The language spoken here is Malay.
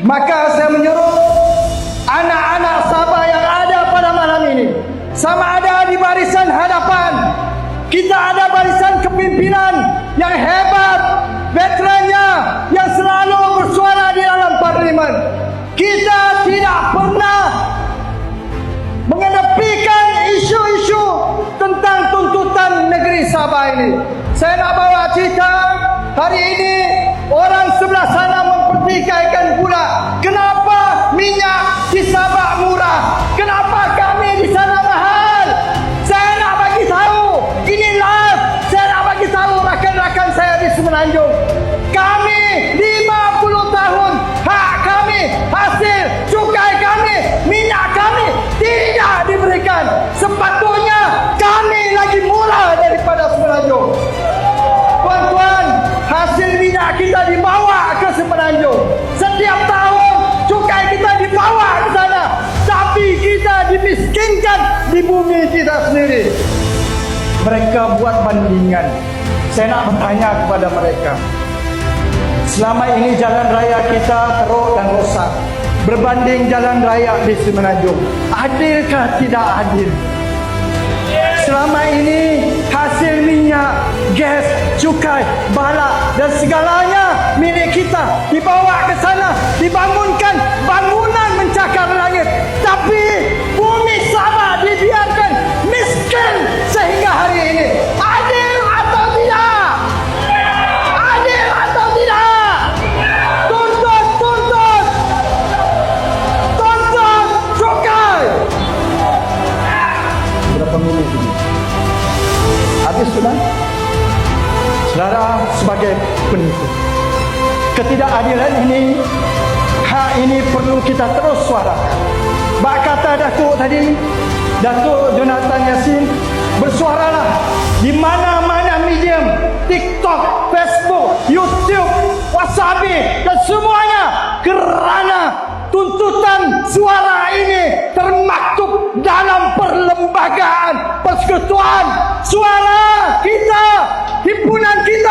Maka saya menyuruh anak-anak Sabah yang ada pada malam ini, sama ada di barisan hadapan, kita ada barisan kepimpinan yang hebat, veterannya yang selalu bersuara di dalam parlimen. Kita tidak pernah mengedepikan isu-isu tentang tuntutan negeri Sabah ini. Saya nak bawa cerita, hari ini orang sebelah sana mempertikaikan pula kenapa minyak di Sabah murah, kenapa kami di sana mahal. Saya nak bagi tahu, ini live, saya nak bagi tahu rakan-rakan saya di Semenanjung, kami 50 tahun hak kami, hasil cukai kami, minyak kami tidak diberikan. Sepatutnya kami lagi murah daripada Semenanjung. Tuan-tuan, hasil minyak kita dibawa ke Semenanjung. Setiap tahun cukai kita dibawa ke sana, tapi kita dimiskinkan di bumi kita sendiri. Mereka buat bandingan. Saya nak bertanya kepada mereka, selama ini jalan raya kita teruk dan rosak berbanding jalan raya di Semenanjung, adilkah tidak adil? Selama ini hasil minyak, gas, cukai, bala dan segalanya milik kita dibawa ke sana, dibangunkan bangunan mencakar langit, tapi bumi Sabah dibiarkan miskin sehingga hari ini. Adil atau tidak? Adil atau tidak? Tuntut, tuntut, tuntut cukai. Berapa minit ini? Habis sudah? Saudara, sebagai penipu, ketidakadilan ini, hak ini perlu kita terus suarakan. Bak kata Datuk tadi, Datuk Jonathan Yassin, bersuaralah di mana-mana medium, TikTok, Facebook, YouTube, Wasabi dan semuanya, kerana tuntutan suara ini termaktub dalam perlembagaan persekutuan. Suara kita, himpunan kita